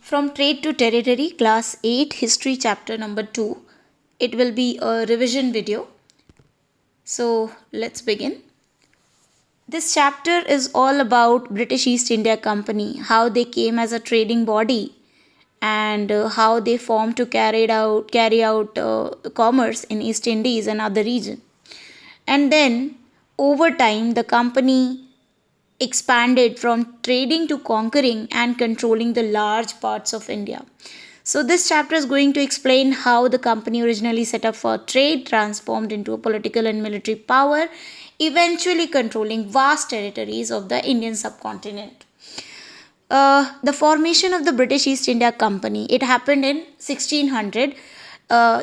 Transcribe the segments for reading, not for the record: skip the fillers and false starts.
From Trade to Territory, Class 8, History, Chapter number 2. It will be a revision video. So let's begin. This chapter is all about British East India Company, how they came as a trading body, and how they formed to carry out commerce in East Indies and other region. And then over time, the company expanded from trading to conquering and controlling the large parts of India. So, this chapter is going to explain how the company originally set up for trade transformed into a political and military power, eventually controlling vast territories of the Indian subcontinent. The formation of the British East India Company, it happened in 1600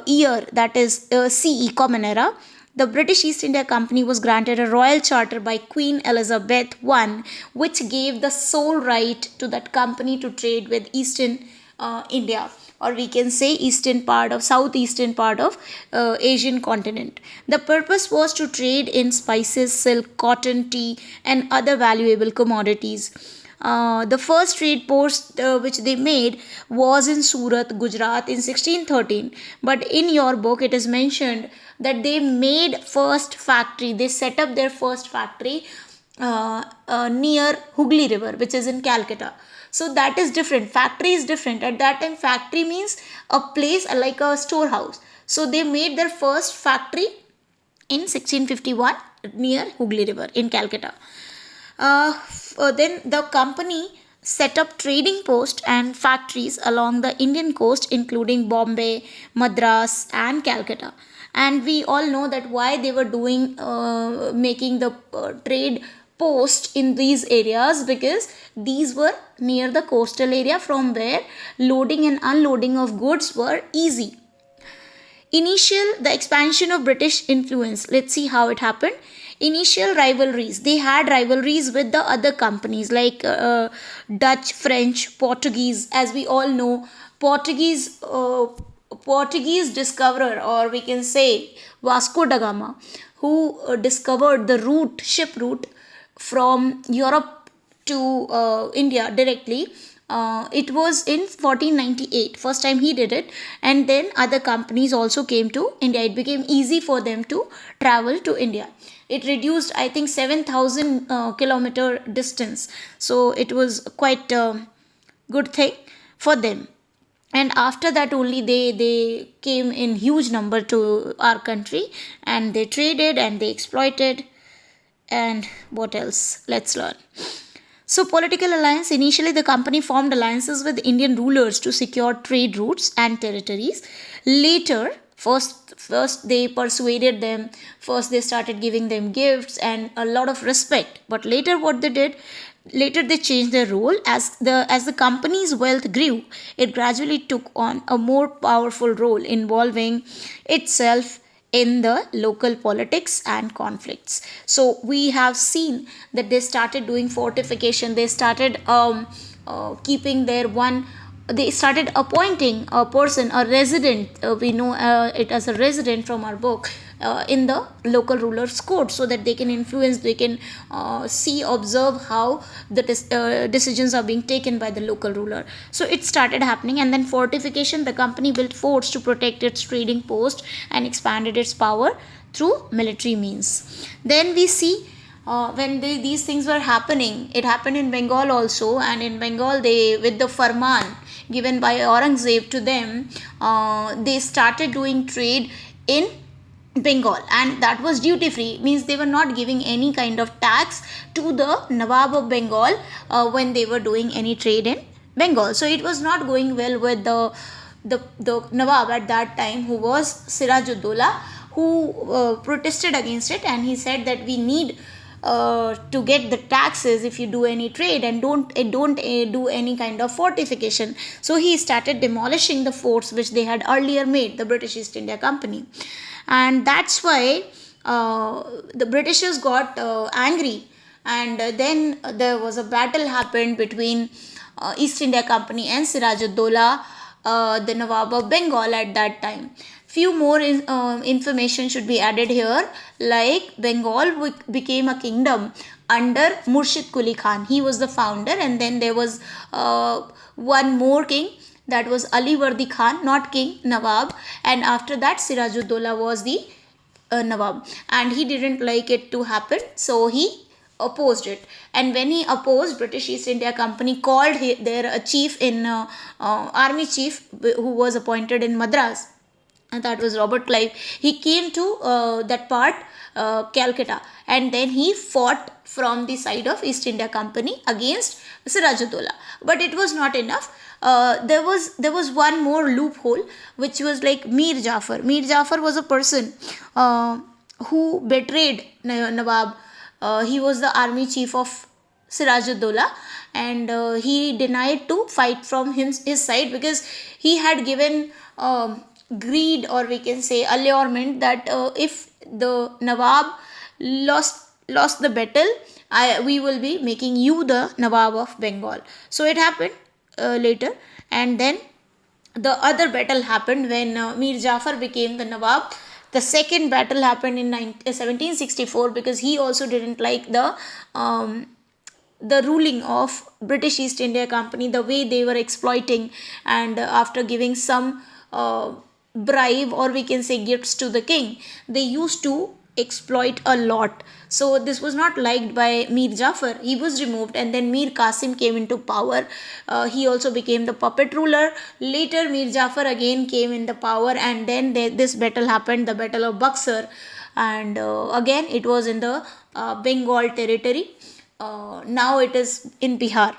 year, that is CE, Common Era. The British East India Company was granted a royal charter by Queen Elizabeth I, which gave the sole right to that company to trade with Eastern India, or we can say eastern part of southeastern part of Asian continent. The purpose was to trade in spices, silk, cotton, tea, and other valuable commodities. The first trade post which they made was in Surat, Gujarat in 1613. But in your book, it is mentioned that they made first factory. They set up their first factory near Hooghly River, which is in Calcutta. So that is different. Factory is different. At that time, factory means a place like a storehouse. So they made their first factory in 1651 near Hooghly River in Calcutta. Then the company set up trading posts and factories along the Indian coast, including Bombay, Madras, and Calcutta. And we all know that why they were doing making the trade post in these areas, because these were near the coastal area from where loading and unloading of goods were easy. The expansion of British influence. Let's see how it happened. Initial rivalries. They had rivalries with the other companies like Dutch, French, Portuguese. As we all know, Portuguese discoverer, or we can say Vasco da Gama, who discovered the ship route from Europe to India directly. It was in 1498, first time he did it, and then other companies also came to India. It became easy for them to travel to India. It reduced, I think, 7,000 kilometer distance, so it was quite a good thing for them. And after that only they came in huge number to our country, and they traded and they exploited. And what else? Let's learn. So, political alliance. Initially, the company formed alliances with Indian rulers to secure trade routes and territories. Later, first they persuaded them. First, they started giving them gifts and a lot of respect. But later, what they did? Later, they changed their role as the company's wealth grew. It gradually took on a more powerful role, involving itself in the local politics and conflicts. So we have seen that they started doing fortification. They started keeping their one. They started appointing a person, a resident. We know it as a resident from our book. In the local ruler's court, so that they can influence, they can observe how the decisions are being taken by the local ruler. So it started happening, and then fortification. The company built forts to protect its trading post and expanded its power through military means. Then we see when these things were happening, it happened in Bengal also, and in Bengal, they, with the farman given by Aurangzeb to them, they started doing trade in Bengal, and that was duty free, means they were not giving any kind of tax to the Nawab of Bengal when they were doing any trade in Bengal. So it was not going well with the Nawab at that time, who was Sirajuddaulah, who protested against it, and he said that we need to get the taxes if you do any trade, and don't do any kind of fortification. So he started demolishing the forts which they had earlier made, the British East India Company. And that's why the Britishers got angry, and then there was a battle happened between East India Company and Sirajuddaulah, the Nawab of Bengal at that time. few more information should be added here. Like Bengal became a kingdom under Murshid Quli Khan. He was the founder, and then there was one more king, that was Ali Wardi Khan, not king, Nawab. And after that, Sirajuddaulah was the Nawab, and he didn't like it to happen, so he opposed it. And when he opposed, British East India Company called their chief in army chief who was appointed in Madras, and that was Robert Clive. He came to that part, Calcutta, and then he fought from the side of East India Company against Sirajuddaulah. But it was not enough. There was one more loophole, which was like Mir Jafar. Mir Jafar was a person who betrayed Nawab. He was the army chief of Sirajuddaulah, and he denied to fight from his side because he had given greed, or we can say allurement, that if the Nawab lost the battle, we will be making you the Nawab of Bengal. So it happened later, and then the other battle happened when Mir Jafar became the Nawab. The second battle happened in 1764, because he also didn't like the ruling of British East India Company, the way they were exploiting, and after giving some bribe, or we can say gifts to the king, they used to exploit a lot. So this was not liked by Mir Jafar. He was removed, and then Mir Qasim came into power. He also became the puppet ruler. Later Mir Jafar again came in the power, and then this battle happened, the Battle of Buxar, and again it was in the Bengal territory. Now it is in Bihar.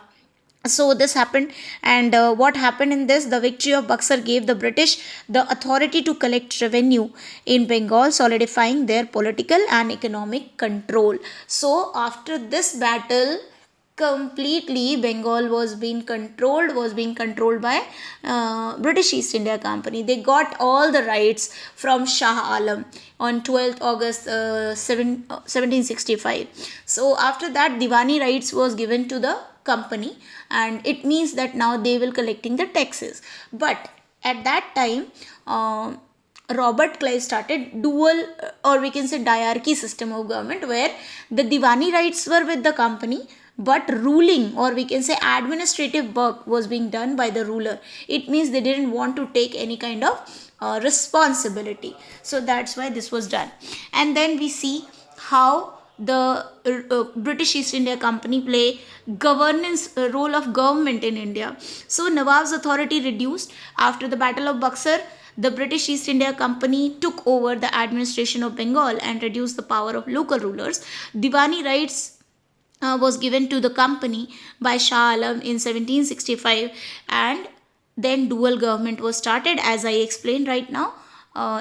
So this happened, and what happened in this, the victory of Buxar gave the British the authority to collect revenue in Bengal, solidifying their political and economic control. So after this battle, completely Bengal was being controlled by British East India Company. They got all the rights from Shah Alam on 12th August 1765. So after that, Diwani rights was given to the company, and it means that now they will collecting the taxes. But at that time, Robert Clive started dual, or we can say diarchy system of government, where the Diwani rights were with the company, but ruling, or we can say administrative work, was being done by the ruler. It means they didn't want to take any kind of responsibility. So that's why this was done. And then we see how the British East India Company play governance role of government in India. So Nawab's authority reduced after the Battle of Buxar. The British East India Company took over the administration of Bengal and reduced the power of local rulers. Diwani rights was given to the company by Shah Alam in 1765, and then dual government was started, as I explained right now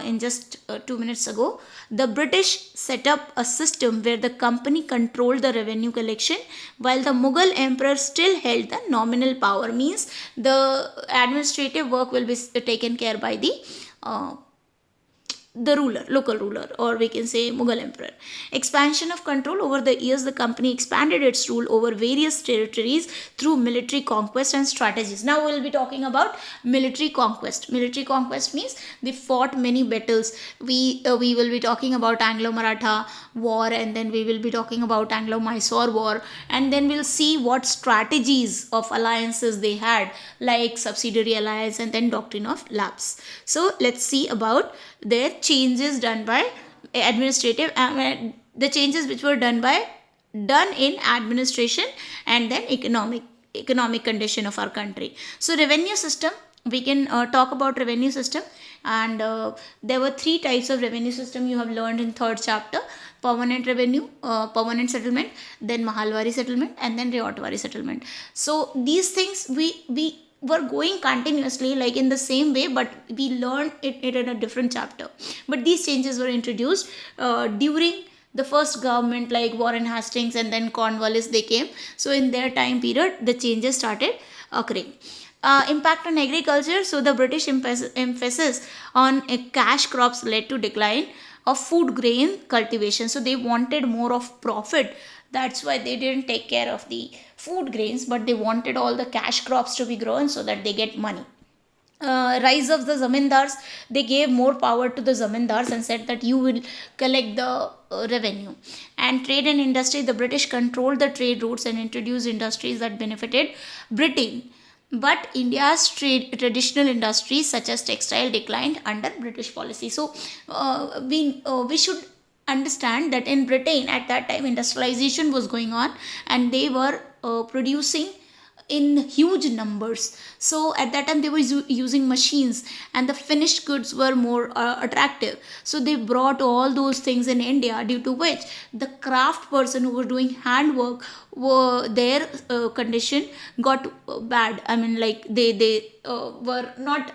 in just 2 minutes ago. The British set up a system where the company controlled the revenue collection, while the Mughal emperor still held the nominal power. Means the administrative work will be taken care by the ruler, local ruler, or we can say Mughal emperor. Expansion of control. Over the years, the company expanded its rule over various territories through military conquest and strategies. Now we'll be talking about military conquest. Military conquest means they fought many battles. We will be talking about Anglo-Maratha war, and then we will be talking about Anglo-Mysore war, and then we'll see what strategies of alliances they had, like subsidiary alliance and then doctrine of lapse. So let's see about their changes done by administrative, the changes which were done in administration, and then economic condition of our country. So revenue system, we can talk about revenue system, and there were 3 types of revenue system you have learned in 3rd chapter: permanent revenue, permanent settlement, then Mahalwari settlement, and then Rewatwari settlement. So these things we were going continuously like in the same way, but we learned it in a different chapter. But these changes were introduced during the first government, like Warren Hastings and then Cornwallis, they came. So in their time period, the changes started occurring. Impact on agriculture. So the British emphasis on cash crops led to decline of food grain cultivation. So they wanted more of profit. That's why they didn't take care of the food grains, but they wanted all the cash crops to be grown so that they get money. rise of the zamindars, they gave more power to the zamindars and said that you will collect the revenue. And trade and industry, the British controlled the trade routes and introduced industries that benefited Britain. But India's traditional industries such as textile declined under British policy. So we should understand that in Britain at that time industrialization was going on, and they were producing in huge numbers. So at that time they were using machines, and the finished goods were more attractive, so they brought all those things in India, due to which the craft person who were doing handwork were their condition got bad. I mean, like they were not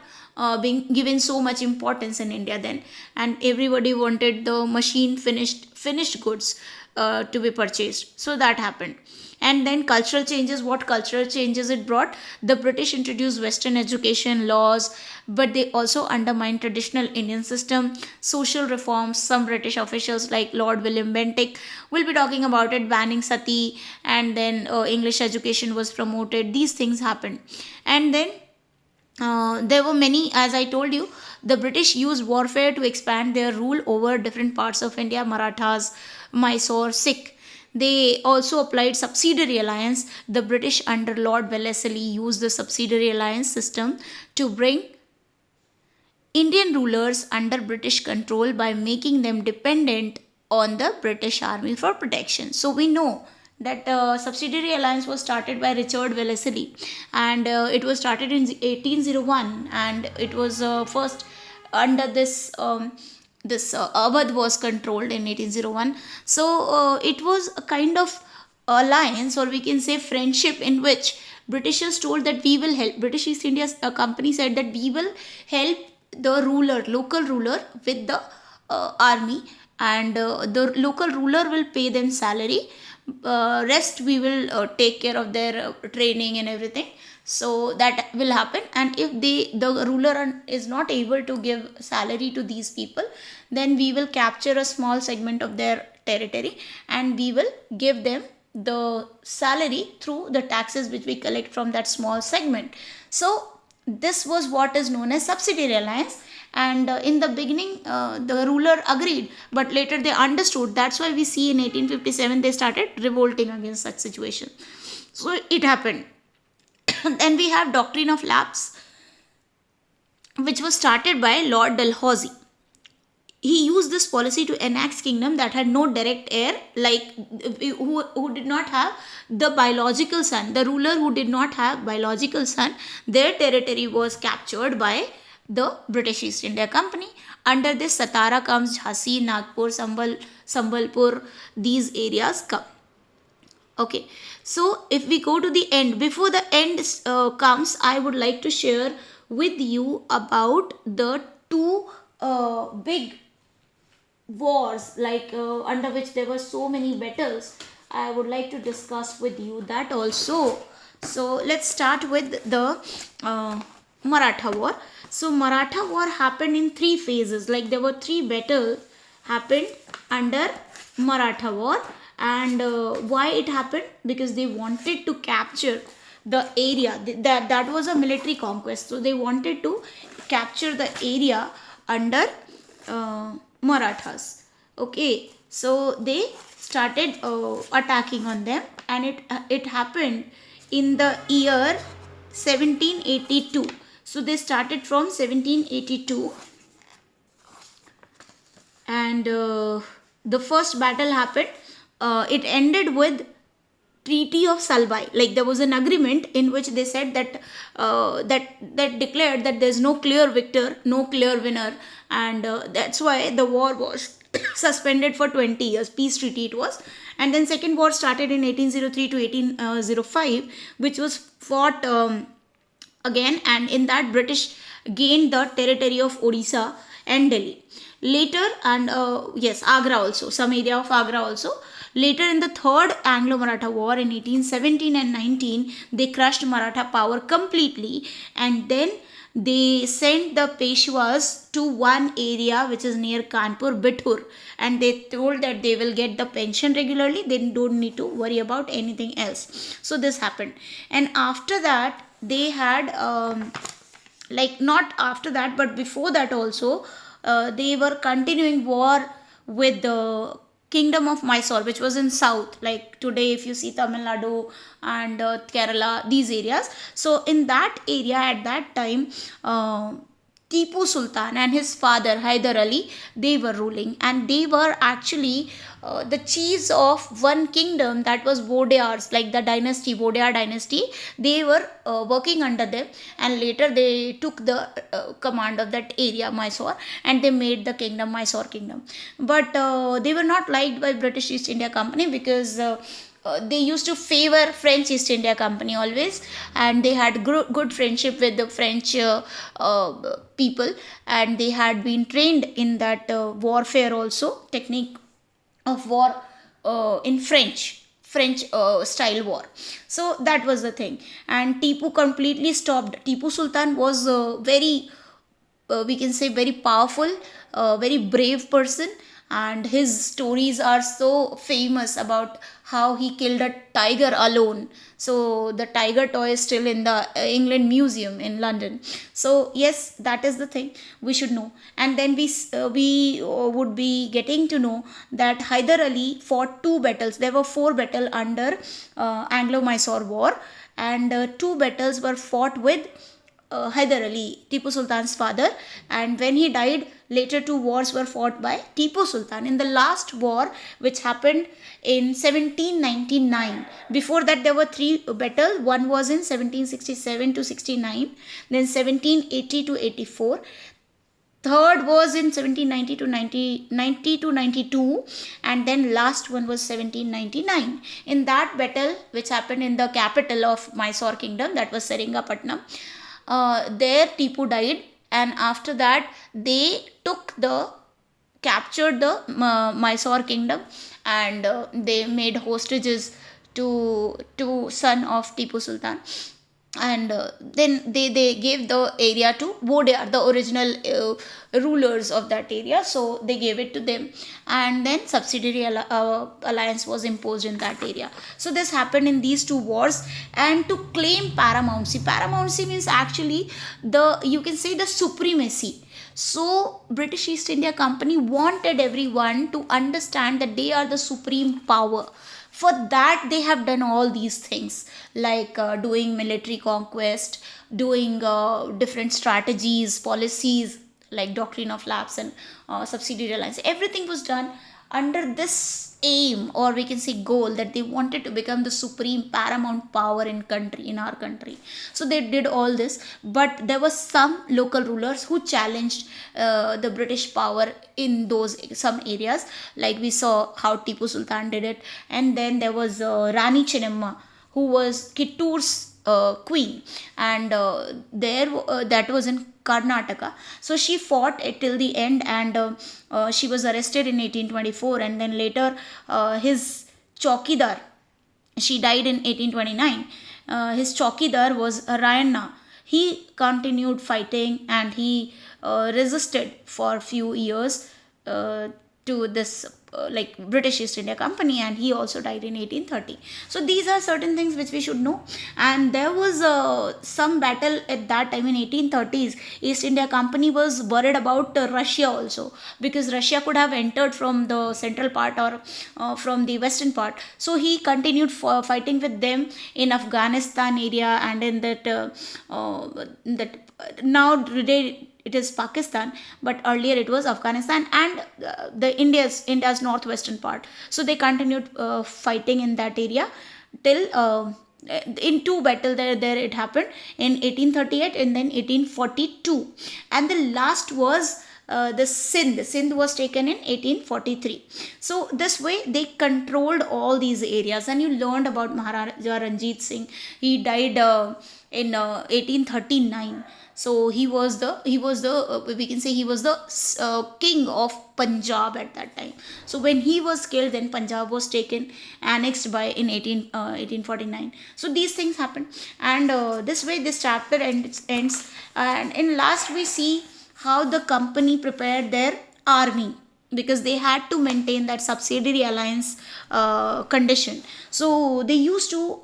being given so much importance in India then, and everybody wanted the machine finished goods to be purchased. So that happened. And then cultural changes, what cultural changes it brought? The British introduced Western education laws, but they also undermined traditional Indian system. Social reforms, some British officials like Lord William Bentinck will be talking about it, banning sati, and then English education was promoted. These things happened. And then there were many, as I told you, the British used warfare to expand their rule over different parts of India: Marathas, Mysore, Sikh. They also applied subsidiary alliance. The British under Lord Wellesley used the subsidiary alliance system to bring Indian rulers under British control by making them dependent on the British army for protection. So we know that subsidiary alliance was started by Richard Wellesley, and it was started in 1801, and it was first under this Awadh was controlled in 1801. So it was a kind of alliance, or we can say friendship, in which Britishers told that we will help. British East India Company said that we will help the local ruler with the army, and the local ruler will pay them salary. Rest we will take care of their training and everything. So that will happen. And if the ruler is not able to give salary to these people, then we will capture a small segment of their territory, and we will give them the salary through the taxes which we collect from that small segment. So this was what is known as subsidiary alliance. And in the beginning the ruler agreed, but later they understood. That's why we see in 1857 they started revolting against such situation. So it happened. Then we have doctrine of lapse, which was started by Lord Dalhousie. He used this policy to annex kingdom that had no direct heir, like who did not have the biological son. The ruler who did not have biological son, their territory was captured by the British East India Company. Under this, Satara comes, Jhansi, Nagpur, Sambalpur, these areas come. Okay, so if we go to the end, before the end comes, I would like to share with you about the two big wars, like under which there were so many battles. I would like to discuss with you that also. So let's start with the Maratha War. So Maratha War happened in three phases. Like there were three battles happened under Maratha War. And why it happened? Because they wanted to capture the area. That was a military conquest. So they wanted to capture the area under Marathas. Okay, so they started attacking on them, and it happened in the year 1782. So they started from 1782, and the first battle happened. It ended with Treaty of Salbai. Like there was an agreement in which they said that that declared that there's no clear victor, no clear winner, and that's why the war was suspended for 20 years. Peace treaty it was. And then second war started in 1803 to 1805, which was fought again, and in that British gained the territory of Odisha and Delhi. Later, and yes, Agra also, some area of Agra also. Later in the third Anglo-Maratha War in 1817 and 19, they crushed Maratha power completely, and then they sent the Peshwas to one area which is near Kanpur, Bithur, and they told that they will get the pension regularly, they don't need to worry about anything else. So this happened. And after that, they had like not after that but before that also, they were continuing war with the kingdom of Mysore, which was in south, like today if you see Tamil Nadu and Kerala, these areas. So in that area at that time, uh, Tipu Sultan and his father Hyder Ali, they were ruling, and they were actually the chiefs of one kingdom that was Vodeyars, like the dynasty, Vodeyar dynasty. They were working under them, and later they took the command of that area, Mysore, and they made the kingdom Mysore kingdom. But they were not liked by British East India Company because they used to favor French East India Company always, and they had good friendship with the French people, and they had been trained in that warfare also, technique of war in French style war. So that was the thing, and Tipu completely stopped. Tipu Sultan was very, we can say, very powerful, very brave person, and his stories are so famous about how he killed a tiger alone. So the tiger toy is still in the England Museum in London. So yes, that is the thing we should know. And then we would be getting to know that Hyder Ali fought two battles. There were four battles under Anglo-Mysore War, and two battles were fought with Hyder Ali, Tipu Sultan's father, and when he died, later two wars were fought by Tipu Sultan. In the last war, which happened in 1799, before that there were three battles. One was in 1767 to 69, then 1780 to 84. Third was in 1790 to 90 to 92, and then last one was 1799. In that battle, which happened in the capital of Mysore kingdom, that was Seringapatnam, there Tipu died, and after that they captured the Mysore kingdom, and they made hostages to son of Tipu Sultan, and then they gave the area to Vodeyar, the original rulers of that area. So they gave it to them, and then subsidiary alliance was imposed in that area. So this happened in these two wars. And to claim paramountcy means actually, the you can say, the supremacy. So British East India Company wanted everyone to understand that they are the supreme power. For that they have done all these things, like doing military conquest, doing different strategies, policies, like doctrine of lapse and subsidiary alliance. Everything was done under this aim, or we can say goal, that they wanted to become the supreme paramount power in our country. So they did all this, but there were some local rulers who challenged the British power in those some areas, like we saw how Tipu Sultan did it. And then there was Rani Chennamma, who was Kittur's queen, and that was in Karnataka. So she fought it till the end, and she was arrested in 1824, and then later his chowkidar, she died in 1829. His chowkidar was Rayanna. He continued fighting, and he resisted for a few years to this like British East India Company, and he also died in 1830. So these are certain things which we should know. And there was some battle at that time in 1830s. East India Company was worried about Russia also, because Russia could have entered from the central part or from the western part. So he continued fighting with them in Afghanistan area, and in that now today it is Pakistan, but earlier it was Afghanistan, and the India's northwestern part. So they continued fighting in that area till in two battle there it happened in 1838 and then 1842, and the last was the Sindh was taken in 1843. So this way they controlled all these areas. And you learned about Maharaja Ranjit Singh. He died in 1839. So he was the we can say he was the king of Punjab at that time. So when he was killed, then Punjab was taken, annexed by in 1849. So these things happened, and this way this chapter ends. And in last we see how the company prepared their army. because they had to maintain that subsidiary alliance condition. So they used to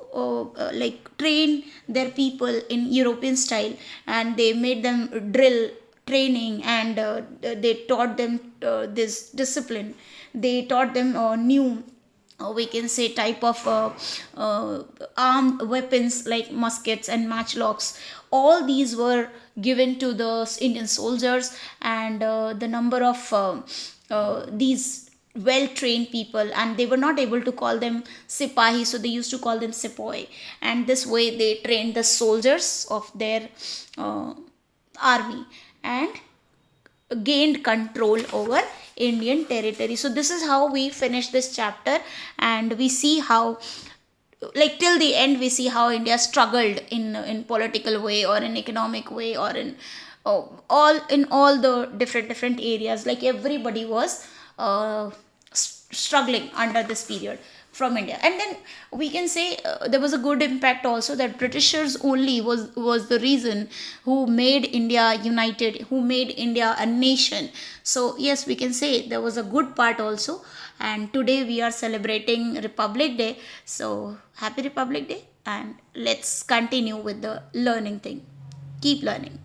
like train their people in European style, and they made them drill training, and they taught them this discipline. They taught them new, we can say, type of armed weapons like muskets and matchlocks. All these were given to the Indian soldiers, and the number of these well trained people, and they were not able to call them sipahi, so they used to call them sepoy. And this way they trained the soldiers of their uh, army, and gained control over Indian territory. So this is how we finish this chapter, and we see how, like till the end, we see how India struggled in political way, or in economic way, or in all the different areas. Like everybody was struggling under this period from India. And then we can say there was a good impact also, that Britishers only was the reason who made India united, who made India a nation. So yes, we can say there was a good part also. And today we are celebrating Republic Day. So happy Republic Day, and let's continue with the learning thing. Keep learning.